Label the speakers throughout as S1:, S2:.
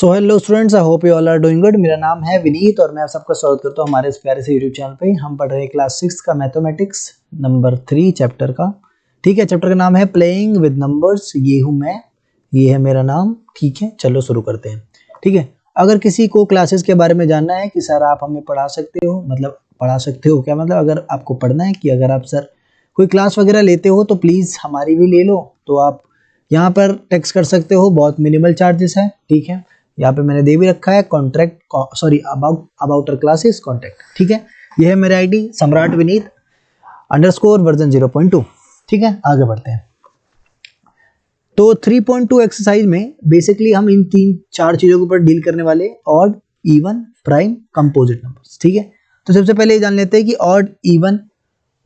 S1: So hello students, I hope you all are doing good. मेरा नाम है विनीत और मैं आप सबका स्वागत करता हूँ हमारे इस प्यारे से यूट्यूब चैनल पे। हम पढ़ रहे हैं क्लास 6 का मैथमेटिक्स नंबर 3 चैप्टर का। ठीक है, चैप्टर का नाम है प्लेइंग विद नंबर्स। ये हूँ मैं, ये है मेरा नाम। ठीक है, चलो शुरू करते हैं। ठीक है, अगर किसी को क्लासेस के बारे में जानना है कि सर आप हमें पढ़ा सकते हो, मतलब पढ़ा सकते हो क्या, मतलब अगर आपको पढ़ना है कि अगर आप सर कोई क्लास वगैरह लेते हो तो प्लीज़ हमारी भी ले लो। तो आप यहाँ पर टेक्स्ट कर सकते हो, बहुत मिनिमल चार्जेस है। ठीक है, यहाँ पे मैंने दे भी रखा है कॉन्ट्रैक्ट, सॉरी अबाउटर क्लासेस कॉन्टैक्ट। ठीक है, ये है मेरा आईडी सम्राट विनीत _ वर्जन 0.2। ठीक है, आगे बढ़ते हैं। तो 3.2 एक्सरसाइज में बेसिकली हम इन 3-4 चीजों के ऊपर डील करने वाले, odd, even, prime, composite numbers. ठीक है, तो सबसे पहले ये जान लेते हैं कि ऑड, इवन,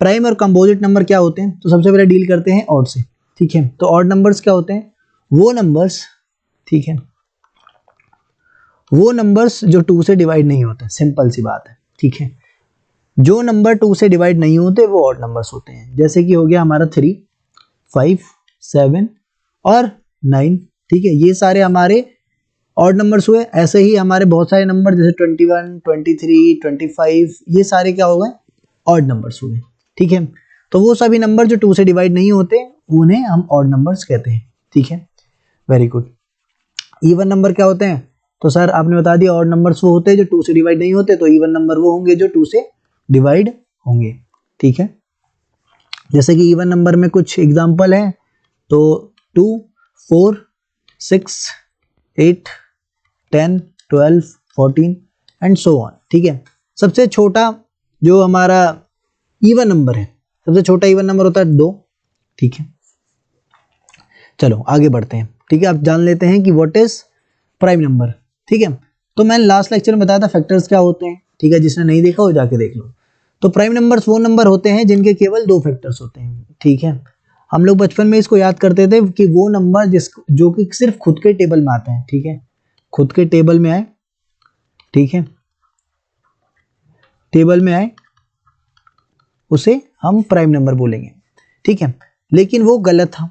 S1: प्राइम और कंपोजिट नंबर क्या होते हैं। तो सबसे पहले डील करते हैं ऑड से। ठीक है, तो ऑड नंबर्स क्या होते हैं? वो नंबर्स, ठीक है, वो नंबर्स जो 2 से डिवाइड नहीं होते। सिंपल सी बात है। ठीक है, जो नंबर 2 से डिवाइड नहीं होते वो ऑड नंबर्स होते हैं। जैसे कि हो गया हमारा 3, 5, 7 और 9। ठीक है, ये सारे हमारे ऑड नंबर्स हुए। ऐसे ही हमारे बहुत सारे नंबर जैसे 21, 23, 25, ये सारे क्या हो गए? ऑड नंबर्स हुए। ठीक है, तो वो सभी नंबर जो 2 से डिवाइड नहीं होते उन्हें हम ऑड नंबर्स कहते हैं। ठीक है, वेरी गुड। इवन नंबर क्या होते हैं? तो सर आपने बता दिया, ऑड नंबर्स वो होते हैं जो 2 से डिवाइड नहीं होते, तो इवन नंबर वो होंगे जो 2 से डिवाइड होंगे। ठीक है, जैसे कि इवन नंबर में कुछ एग्जांपल है, तो 2, 4, 6, 8, 10, 12, 14 एंड सो ऑन। ठीक है, सबसे छोटा जो हमारा इवन नंबर है, सबसे छोटा इवन नंबर होता है 2। ठीक है, चलो आगे बढ़ते हैं। ठीक है, आप जान लेते हैं कि व्हाट इज प्राइम नंबर। ठीक है, तो मैंने लास्ट लेक्चर में बताया था फैक्टर्स क्या होते हैं। ठीक है, जिसने नहीं देखा वो जाके देख लो। तो प्राइम नंबर्स वो नंबर होते हैं जिनके केवल 2 फैक्टर्स होते हैं। ठीक है, हम लोग बचपन में इसको याद करते थे कि वो नंबर जो कि सिर्फ खुद के टेबल में आते हैं। ठीक है, खुद के टेबल में आए, ठीक है, टेबल में आए उसे हम प्राइम नंबर बोलेंगे। ठीक है, लेकिन वो गलत था।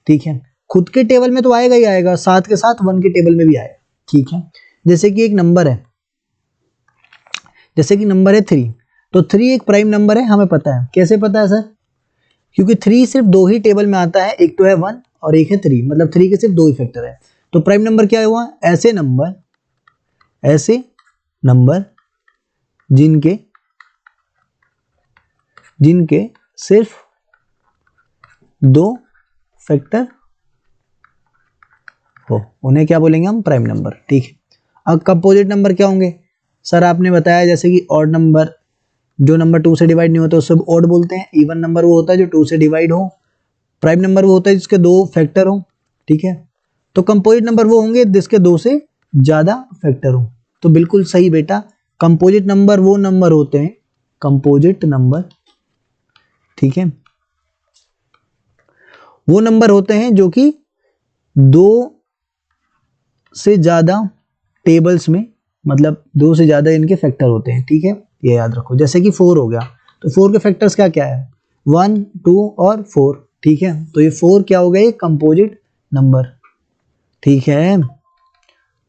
S1: ठीक है, खुद के टेबल में तो आएगा ही आएगा, साथ के साथ 1 के टेबल में भी आएगा। ठीक है, जैसे कि एक नंबर है, जैसे कि नंबर है 3, तो 3 एक प्राइम नंबर है, हमें पता है। कैसे पता है सर? क्योंकि 3 सिर्फ 2 ही टेबल में आता है, एक तो है 1 और एक है 3, मतलब 3 के सिर्फ 2 ही फैक्टर है। तो प्राइम नंबर क्या हुआ? ऐसे नंबर जिनके सिर्फ 2 फैक्टर हो, उन्हें क्या बोलेंगे हम? Prime number. ठीक है, अब कंपोजिट नंबर क्या होंगे? सर आपने बताया जैसे कि ऑड नंबर, जो नंबर 2 से डिवाइड नहीं होता उसे ऑड बोलते हैं। इवन नंबर वो होता है जो 2 से डिवाइड हो। प्राइम नंबर वो होता है जिसके 2 फैक्टर हो। ठीक है, तो कंपोजिट नंबर वो होंगे जिसके 2 से ज्यादा फैक्टर हो। तो बिल्कुल सही बेटा, कंपोजिट नंबर वो नंबर होते हैं, कंपोजिट नंबर, ठीक है, वो नंबर होते हैं जो कि 2 से ज्यादा टेबल्स में, मतलब 2 से ज्यादा इनके फैक्टर होते हैं। ठीक है, ये याद रखो। जैसे कि 4 हो गया, तो 4 के फैक्टर्स क्या क्या है? 1, 2 और 4। ठीक है, तो ये 4 क्या हो गया? Composite number. ठीक है,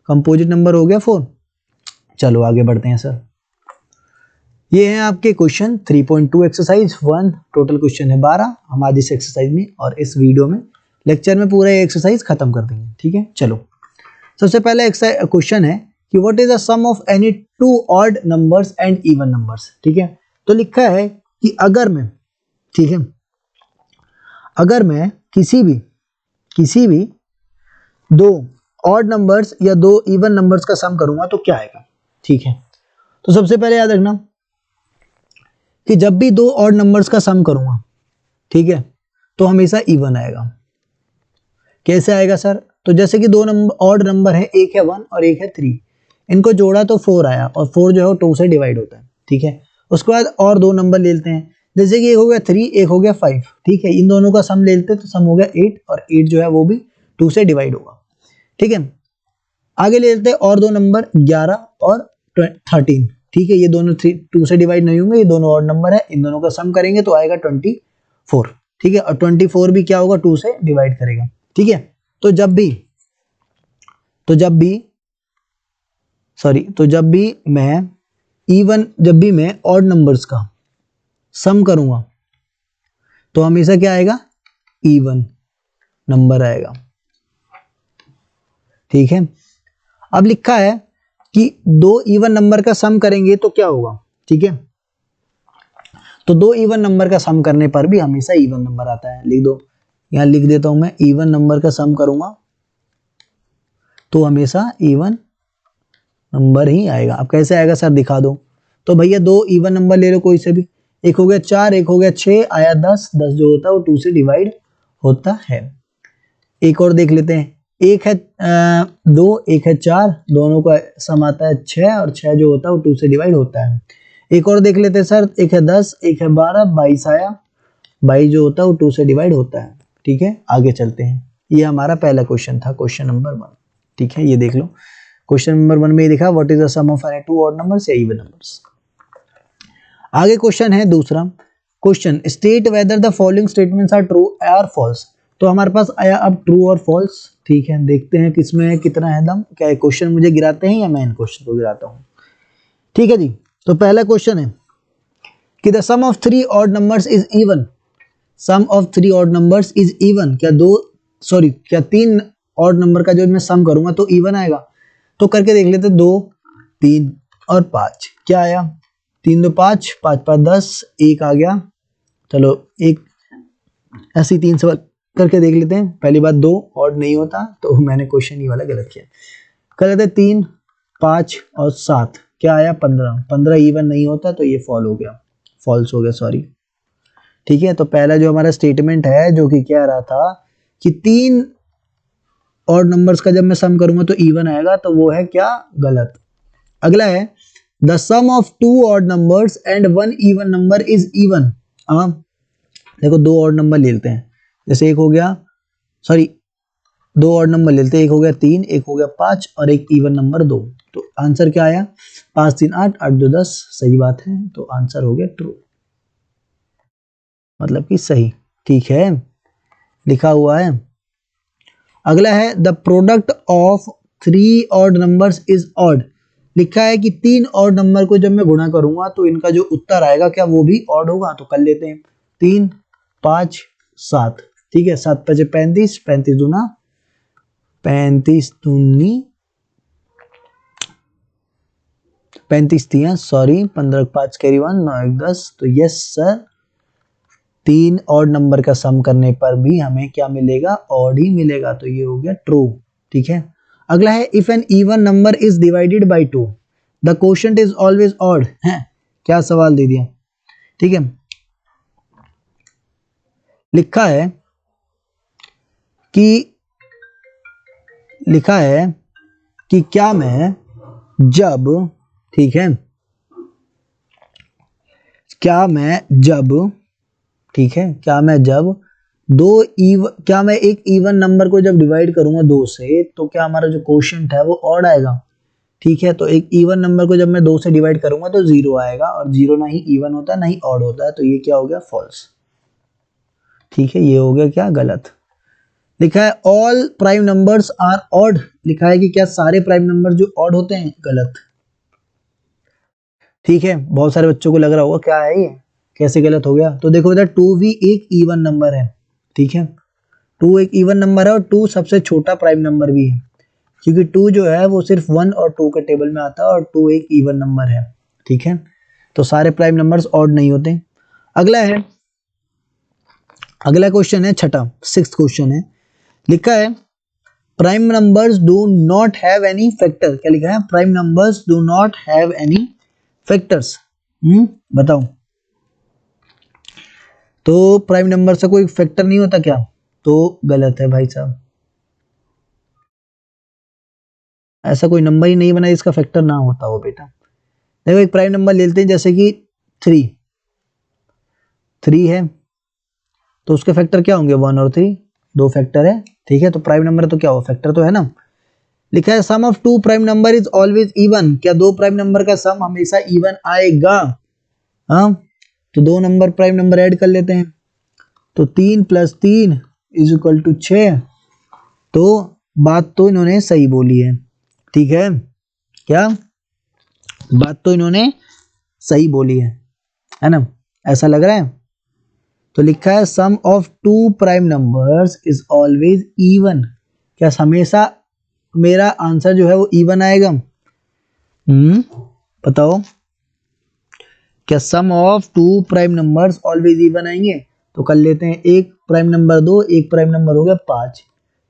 S1: कंपोजिट नंबर हो गया 4। चलो आगे बढ़ते हैं सर। ये है आपके क्वेश्चन 3.2 एक्सरसाइज 1। टोटल क्वेश्चन है 12। हम आज इस एक्सरसाइज में और इस वीडियो में लेक्चर में पूरा एक्सरसाइज खत्म कर देंगे। ठीक है, चलो सबसे पहले क्वेश्चन है कि what is the sum of any 2 odd numbers and even numbers. ठीक है, तो लिखा है कि अगर मैं, ठीक है, अगर मैं किसी भी 2 ऑड नंबर्स या 2 इवन नंबर्स का सम करूंगा तो क्या आएगा। ठीक है, तो सबसे पहले याद रखना कि जब भी 2 ऑड नंबर्स का सम करूंगा, ठीक है, तो हमेशा इवन आएगा। कैसे आएगा सर? तो जैसे कि 2 ऑड नंबर है, एक है 1 और एक है 3, इनको जोड़ा तो 4 आया, और 4 जो है वो 2 से डिवाइड होता है। ठीक है, उसके बाद और 2 नंबर ले लेते हैं, जैसे कि एक हो गया 3, एक हो गया 5। ठीक है, इन दोनों का सम ले लेते हैं तो सम हो गया 8, और 8 जो है वो भी 2 से डिवाइड होगा। ठीक है, आगे ले लेते हैं और 2 नंबर 11 और 13। ठीक है, ये दोनों 2 से डिवाइड नहीं होंगे, ये दोनों ऑड नंबर है, इन दोनों का सम करेंगे तो आएगा 24। ठीक है, और 24 भी क्या होगा? 2 से डिवाइड करेगा। ठीक है, तो जब भी सॉरी, तो जब भी मैं ऑड नंबर्स का सम करूंगा तो हमेशा क्या आएगा, इवन नंबर आएगा। ठीक है, अब लिखा है कि दो इवन नंबर का सम करेंगे तो क्या होगा। ठीक है, तो दो इवन नंबर का सम करने पर भी हमेशा इवन नंबर आता है। लिख दो, यहां लिख देता हूं मैं, इवन नंबर का सम करूंगा तो हमेशा इवन नंबर ही आएगा। अब कैसे आएगा सर, दिखा दो। तो भैया दो इवन नंबर ले लो कोई से भी, एक हो गया 4, एक हो गया 6, आया 10। 10 जो होता है वो 2 से डिवाइड होता है। एक और देख लेते हैं, एक है 2, एक है 4, दोनों का सम आता है 6, और 6 जो होता है वो 2 से डिवाइड होता है। एक और देख लेते हैं सर, एक है 10, एक है 12, 22 आया। 22 जो होता है वो 2 से डिवाइड होता है। ठीक है, आगे चलते हैं। ये हमारा पहला क्वेश्चन था, क्वेश्चन नंबर 1। ठीक है, ये देख लो, क्वेश्चन नंबर 1 में ये दिखा, what is the sum of any two odd numbers या इवन नंबर्स। आगे क्वेश्चन है दूसरा, question state whether the following statements are true और फॉल्स। तो हमारे पास आया अब ट्रू और फॉल्स। ठीक है, देखते हैं किसमें कितना है दम। क्या क्वेश्चन मुझे गिराते हैं या मैं इन क्वेश्चन को गिराता हूं। ठीक है जी, तो पहला क्वेश्चन है कि the sum of 3 odd numbers is even. Sum of 3 odd numbers is even. क्या 3 ऑड नंबर का जो मैं सम करूंगा तो इवन आएगा। तो करके देख लेते, 2, 3 और 5। क्या आया, 3 2 5, 5 5 10, 1 आ गया। चलो एक ऐसी 3 सवाल करके देख लेते हैं। पहली बात, 2 ऑड नहीं होता, तो मैंने क्वेश्चन ये वाला गलत किया। कर लेते 3 5 और 7, क्या आया 15। 15 इवन नहीं होता, तो ये फॉल्स हो गया सॉरी। ठीक है, तो पहला जो हमारा स्टेटमेंट है जो कि कह रहा था कि 3 ऑड नंबर्स का जब मैं सम करूंगा तो इवन आएगा, तो वो है क्या, गलत। अगला है the sum of 2 odd numbers and 1 even number is even. देखो 2 ऑड नंबर ले लेते हैं, जैसे एक हो गया, सॉरी 2 ऑड नंबर ले लेते हैं, एक हो गया 3, एक हो गया 5 और एक इवन नंबर 2। तो आंसर क्या आया, 5 3 8, 8 2 10। सही बात है, तो आंसर हो गया ट्रू, मतलब कि सही। ठीक है, लिखा हुआ है। अगला है the product of 3 odd numbers is odd. लिखा है कि 3 ऑड नंबर को जब मैं गुणा करूंगा तो इनका जो उत्तर आएगा क्या वो भी ऑड होगा। तो कर लेते हैं, 3 5 7। ठीक है, 7 5 35, 35 दूना 35 दूनी 35 दिया, सॉरी 15 5 कैरी 1 9 1 10। तो यस सर, 3 ऑड नंबर का सम करने पर भी हमें क्या मिलेगा, ऑड ही मिलेगा। तो ये हो गया ट्रू। ठीक है, अगला है if an even number is divided by 2 the quotient is always odd है। क्या सवाल दे दिया। ठीक है, लिखा है कि क्या मैं जब, ठीक है, क्या मैं जब क्या मैं एक इवन नंबर को जब डिवाइड करूंगा 2 से तो क्या हमारा जो क्वोशिएंट है वो ऑड आएगा। ठीक है, तो एक इवन नंबर को जब मैं 2 से डिवाइड करूंगा तो 0 आएगा, और 0 ना ही इवन होता है ना ही ऑड होता है, तो ये क्या हो गया, फॉल्स। ठीक है, ये हो गया क्या, गलत। लिखा है all prime numbers are odd. लिखा है कि क्या सारे प्राइम नंबर जो ऑड होते हैं, गलत। ठीक है, बहुत सारे बच्चों को लग रहा होगा क्या है ये, कैसे गलत हो गया। तो देखो बेटा, 2 भी एक इवन नंबर है। ठीक है, 2 एक इवन नंबर है और 2 सबसे छोटा प्राइम नंबर भी है, क्योंकि 2 जो है वो सिर्फ 1 और 2 के टेबल में आता है, और 2 एक इवन नंबर है। ठीक है, तो सारे प्राइम नंबर्स ऑड नहीं होते। अगला क्वेश्चन है छठा, 6th क्वेश्चन है। लिखा है prime numbers do not have any factor. क्या लिखा है, prime numbers do not have any factors. बताओ, तो प्राइम नंबर से कोई फैक्टर नहीं होता क्या, तो गलत है भाई साहब। ऐसा कोई नंबर ही नहीं बना जिसका फैक्टर ना होता हो बेटा। देखो एक प्राइम नंबर ले लेते हैं, जैसे कि 3 है, तो उसके फैक्टर क्या होंगे, 1 और 3, 2 फैक्टर है। ठीक है, तो प्राइम नंबर है तो क्या हो, फैक्टर तो है ना। लिखा है sum of 2 prime number is always even. क्या 2 प्राइम नंबर का सम हमेशा इवन आएगा। हाँ, तो 2 नंबर प्राइम नंबर ऐड कर लेते हैं, तो 3 + 3 = 6। तो बात तो इन्होंने सही बोली है। ठीक है, क्या बात तो इन्होंने सही बोली है ना, ऐसा लग रहा है। तो लिखा है sum of two prime numbers is always even. क्या हमेशा मेरा आंसर जो है वो इवन आएगा? बताओ, क्या sum of two prime numbers always even आएंगे? तो कर लेते हैं, एक प्राइम नंबर 2, एक प्राइम नंबर हो गया 5,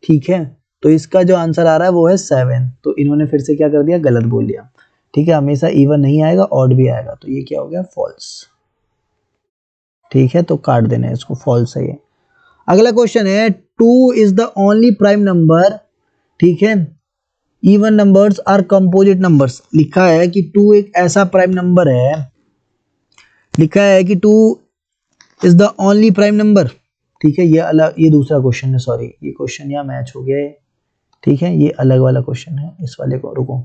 S1: ठीक है। तो इसका जो आंसर आ रहा है वो है 7। तो इन्होंने फिर से क्या कर दिया, गलत बोल दिया, ठीक है। हमेशा इवन नहीं आएगा, ऑड भी आएगा। तो ये क्या हो गया, फॉल्स, ठीक है। तो काट देना है इसको, फॉल्स है ये। अगला क्वेश्चन है 2 is the only prime number, ठीक है। Even numbers are composite numbers. लिखा है कि 2 एक ऐसा प्राइम नंबर है, लिखा है कि 2 is the only prime number, ठीक है। ये अलग, ये दूसरा क्वेश्चन है, सॉरी ये क्वेश्चन यहाँ मैच हो गया है, ठीक है। ये अलग वाला क्वेश्चन है, इस वाले को रुको,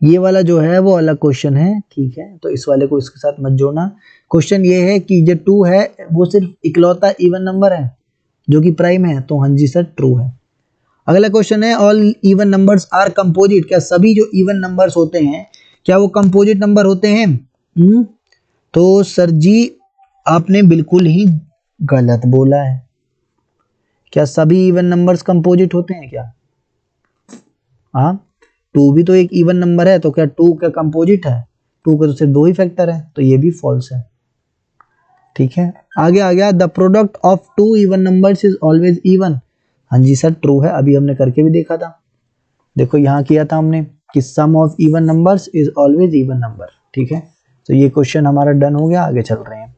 S1: ये वाला जो है वो अलग क्वेश्चन है, ठीक है। तो इस वाले को इसके साथ मत जोड़ना। क्वेश्चन ये है कि जो 2 है वो सिर्फ इकलौता इवन नंबर है जो कि प्राइम है, तो हाँ जी सर ट्रू है। अगला क्वेश्चन है all even numbers are composite. क्या सभी जो इवन नंबर्स होते हैं क्या वो कंपोजिट नंबर होते हैं? तो सर जी आपने बिल्कुल ही गलत बोला है। क्या सभी इवन नंबर्स कंपोजिट होते हैं क्या? हाँ, 2 भी तो एक इवन नंबर है, तो क्या 2 क्या कंपोजिट है? 2 के तो सिर्फ 2 ही फैक्टर है, तो ये भी फॉल्स है, ठीक है। आगे आ गया the product of 2 even numbers is always even. हाँ जी सर ट्रू है, अभी हमने करके भी देखा था, देखो यहाँ किया था हमने कि sum of even numbers is always even number, ठीक है। तो ये क्वेश्चन हमारा डन हो गया, आगे चल रहे हैं।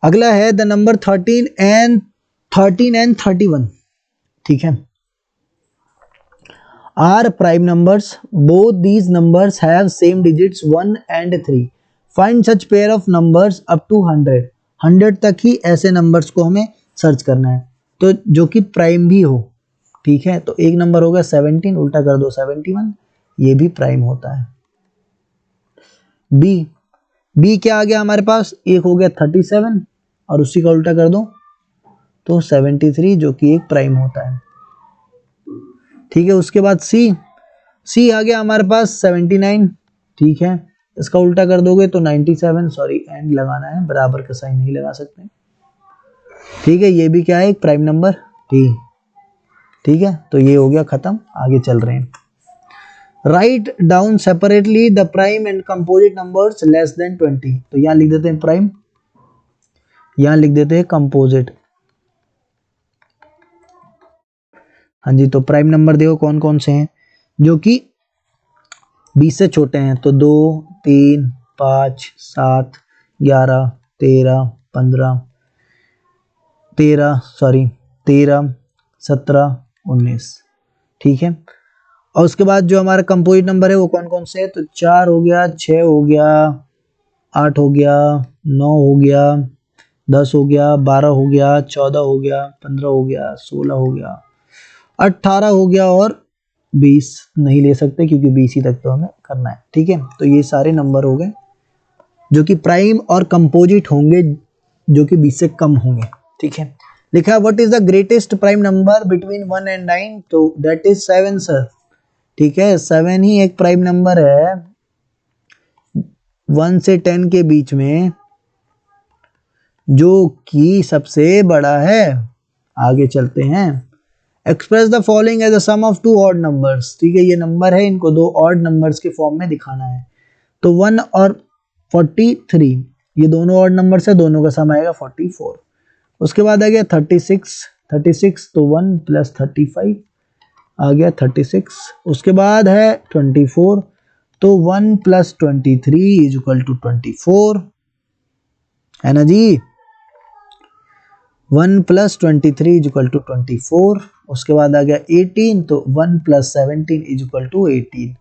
S1: अगला है द नंबर 13 एंड 31, ठीक है, are prime numbers, both these numbers have same digits 1 and 3, find such pair of numbers up to 100 तक ही ऐसे नंबर्स को हमें सर्च करना है, तो जो कि प्राइम भी हो, ठीक है। तो एक नंबर हो गया 17, उल्टा कर दो 71, ये भी प्राइम होता है। बी क्या आ गया हमारे पास, एक हो गया 37 और उसी का उल्टा कर दो तो 73, जो कि एक प्राइम होता है, ठीक है। उसके बाद सी आ गया हमारे पास 79, ठीक है। इसका उल्टा कर दोगे तो 97, सॉरी एंड लगाना है, बराबर का साइन नहीं लगा सकते, ठीक है। ये भी क्या है, एक प्राइम नंबर, ठीक है। तो ये हो गया खत्म, आगे चल रहे हैं। Write down separately the prime and composite numbers less than 20। तो यहां लिख देते हैं प्राइम, यहां लिख देते हैं कंपोजिट। हाँ जी, तो प्राइम नंबर देखो कौन कौन से हैं जो कि 20 से छोटे हैं, तो 2, 3, 5, 7, 11, 13, 15, 13, 17, 19, ठीक है। और उसके बाद जो हमारा कंपोजिट नंबर है वो कौन कौन से है, तो 4 हो गया, 6 हो गया, 8 हो गया, 9 हो गया, 10 हो गया, 12 हो गया, 14 हो गया, 15 हो गया, 16 हो गया, 18 हो गया और 20 नहीं ले सकते क्योंकि 20 ही तक तो हमें करना है, ठीक है। तो ये सारे नंबर हो गए जो कि प्राइम और कंपोजिट होंगे, जो कि 20 से कम होंगे, ठीक है। लिखा है what is the greatest prime number between 1 and 9, तो दैट इज 7 सर, ठीक है। 7 ही एक प्राइम नंबर है 1 से 10 के बीच में, जो कि सबसे बड़ा है। आगे चलते हैं। Express the following as the sum of 2 odd numbers, ठीक है। ये नंबर है, इनको 2 ऑड नंबर्स के फॉर्म में दिखाना है। तो 1 और 43 ये दोनों ऑड नंबर्स है, दोनों का सम आएगा 44। उसके बाद आ गया 36, तो 1 + 35 आ गया 36। उसके बाद है 24, तो 1 + 23 = 24, है ना जी। 1 + 23 = 24। उसके बाद आ गया 18, तो 1 + 17 = 18,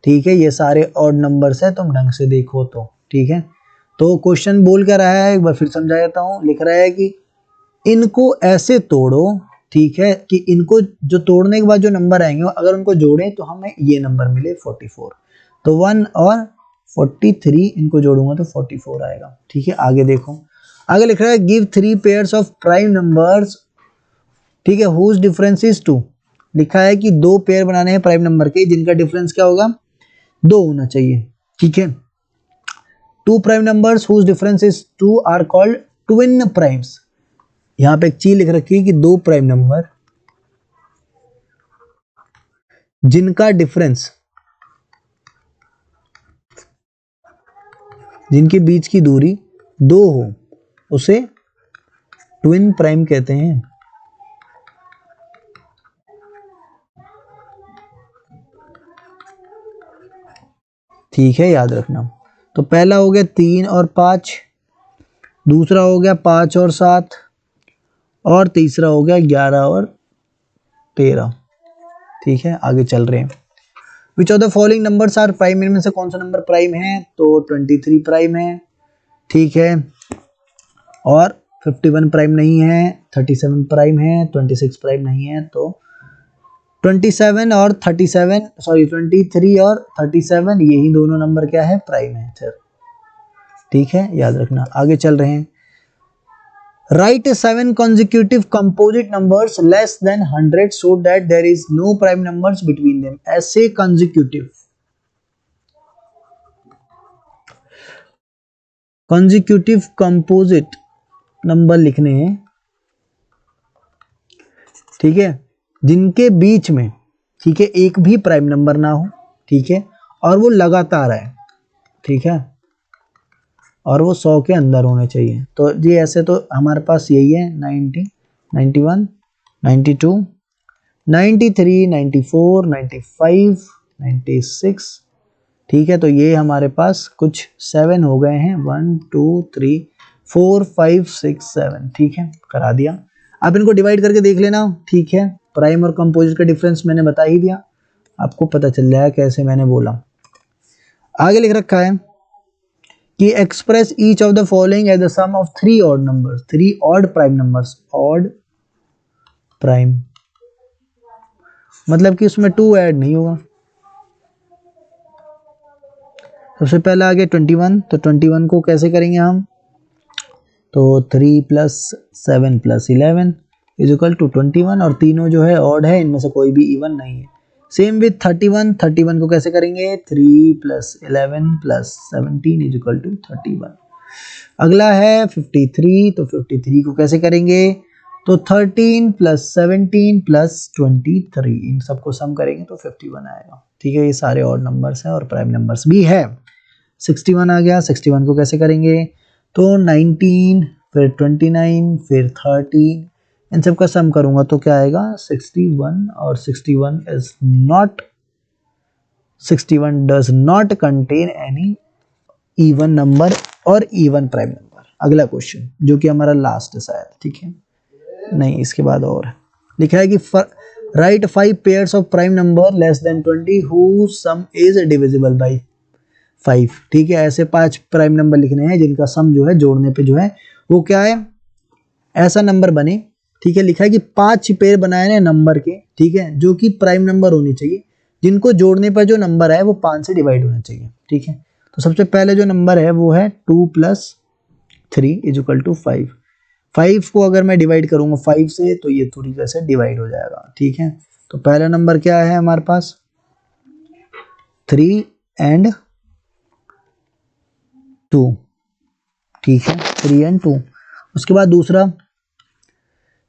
S1: ठीक है। ये सारे ऑड नंबर्स है, तुम ढंग से देखो तो, ठीक है। तो क्वेश्चन बोल कर आया है, एक बार फिर समझा देता हूँ। लिख रहा है कि इनको ऐसे तोड़ो, ठीक है, कि इनको जो तोड़ने के बाद जो नंबर आएंगे अगर उनको जोड़ें तो हमें ये नंबर मिले 44। तो 1 और 43 इनको जोड़ूंगा तो 44 आएगा, ठीक है। आगे देखो, आगे लिख रहा है give 3 pairs of prime numbers, ठीक है, हुज डिफरेंस इज 2। लिखा है कि दो पेयर बनाने हैं प्राइम नंबर के जिनका डिफरेंस क्या होगा, 2 होना चाहिए। ठीक है, two prime numbers whose difference is 2 are called twin primes. यहां पे एक चीज लिख रखी है कि दो प्राइम नंबर जिनका डिफरेंस, जिनके बीच की दूरी 2 हो, उसे ट्विन प्राइम कहते हैं। ठीक है, याद रखना। तो पहला हो गया 3 और 5, दूसरा हो गया 5 और 7, और तीसरा हो गया 11 और 13। ठीक है, आगे चल रहे हैं। Which of the following numbers are prime, इनमें से कौन सा नंबर प्राइम है, तो 23 प्राइम है। ठीक है, और 51 प्राइम नहीं है, 37 प्राइम है, 26 प्राइम नहीं है। तो 27 और 37, सॉरी 23 और 37, यही दोनों नंबर क्या है, प्राइम है सर। ठीक है, याद रखना। आगे चल रहे हैं। Right 7 consecutive composite numbers less than 100 so that there is no prime numbers between them। ऐसे consecutive composite नंबर लिखने हैं, ठीक है, जिनके बीच में, ठीक है, एक भी प्राइम नंबर ना हो। ठीक है, और वो लगातार है। ठीक है, और वो 100 के अंदर होने चाहिए। तो जी ऐसे तो हमारे पास यही है 90, 91, 92, 93, 94, 95, 96। ठीक है, तो ये हमारे पास कुछ 7 हो गए हैं, 1 2 3 4 5 6 7। ठीक है, करा दिया। अब इनको डिवाइड करके देख लेना। ठीक है, प्राइम और कंपोजिट का डिफरेंस मैंने बता ही दिया, आपको पता चल जाएगा कैसे मैंने बोला। आगे लिख रखा है कि express each of the following as the sum of 3 odd numbers, 3 odd prime numbers. Odd prime मतलब कि उसमें 2 ऐड नहीं होगा। सबसे पहला आ गया 21, तो 21 को कैसे करेंगे हम, तो 3 + 7 + 11 इक्वल टू 21, और तीनों जो है ऑड है, इनमें से कोई भी इवन नहीं है। सेम विथ 31, 31 को कैसे करेंगे, 3 + 11 + 17 इक्वल टू 31। अगला है 53, तो 53 को कैसे करेंगे, तो 13 + 17 + 23, इन सबको सम करेंगे तो 51 आएगा। ठीक है, ये सारे ऑड नंबर्स हैं और प्राइम नंबर्स भी है। 61 आ गया, 61 को कैसे करेंगे, तो 19 फिर 29 फिर 13, इन सब का सम करूंगा तो क्या आएगा 61, और 61 does not contain any even number और इवन प्राइम नंबर। अगला क्वेश्चन जो कि हमारा लास्ट है शायद, ठीक है, नहीं इसके बाद और है। लिखा है कि right 5 pairs of prime number less than 20 who some is divisible by 5। ठीक है, ऐसे 5 प्राइम नंबर लिखने हैं जिनका सम जो है जोड़ने पे जो है वो क्या है, ऐसा नंबर बने। ठीक है, लिखा है कि 5 पेयर बनाए हैं नंबर के, ठीक है, जो कि प्राइम नंबर होने चाहिए, जिनको जोड़ने पर जो नंबर है वो 5 से डिवाइड होना चाहिए। ठीक है, तो सबसे पहले जो नंबर है वो है 2 + 3 = 5। 5 को अगर मैं डिवाइड करूंगा 5 से तो ये थोड़ी कैसे डिवाइड हो जाएगा। ठीक है, तो पहला नंबर क्या है हमारे पास 3 and 2। ठीक है, 3 and 2। उसके बाद दूसरा,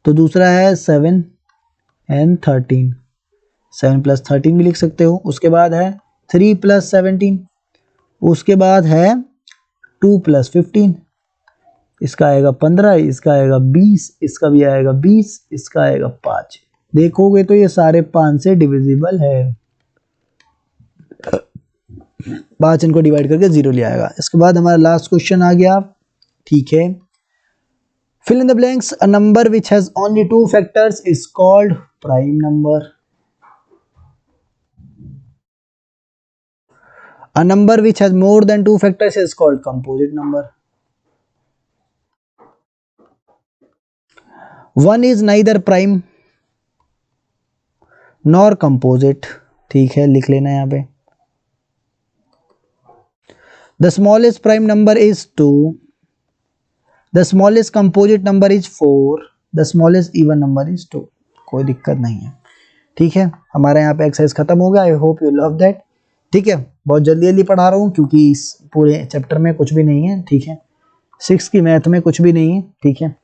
S1: तो दूसरा है 7 and 13, 7 + 13 भी लिख सकते हो। उसके बाद है 3 + 17, उसके बाद है 2 + 15, इसका आएगा 15, इसका आएगा 20, इसका भी आएगा 20, इसका आएगा 5। देखोगे तो ये सारे 5 से डिविजिबल है, 5 इनको डिवाइड करके 0 ले आएगा। इसके बाद हमारा लास्ट क्वेश्चन आ गया। ठीक है, fill in the blanks, a number which has only 2 factors is called prime number। A number which has more than 2 factors is called composite number। One is neither prime nor composite। ठीक है, लिख लेना यहाँ पे। The smallest prime number is 2, the smallest composite number is 4, the smallest even number is 2। कोई दिक्कत नहीं है। ठीक है, हमारे यहाँ पे एक्सरसाइज खत्म हो गया। आई होप यू लव दैट। ठीक है, बहुत जल्दी जल्दी पढ़ा रहा हूँ क्योंकि इस पूरे चैप्टर में कुछ भी नहीं है। ठीक है, 6 की मैथ में कुछ भी नहीं है। ठीक है,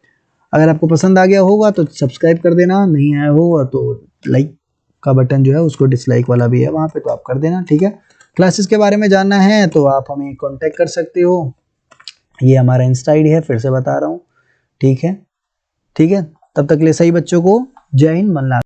S1: अगर आपको पसंद आ गया होगा तो सब्सक्राइब कर देना, नहीं आया होगा तो लाइक का बटन जो है उसको डिसलाइक वाला भी है वहाँ पे, तो आप कर देना। ठीक है, क्लासेस के बारे में जानना है तो आप हमें कांटेक्ट कर सकते हो। ये हमारा इंस्टा आईडी है, फिर से बता रहा हूँ। ठीक है, ठीक है, तब तक के लिए सही बच्चों को जय हिंद, मन लगा।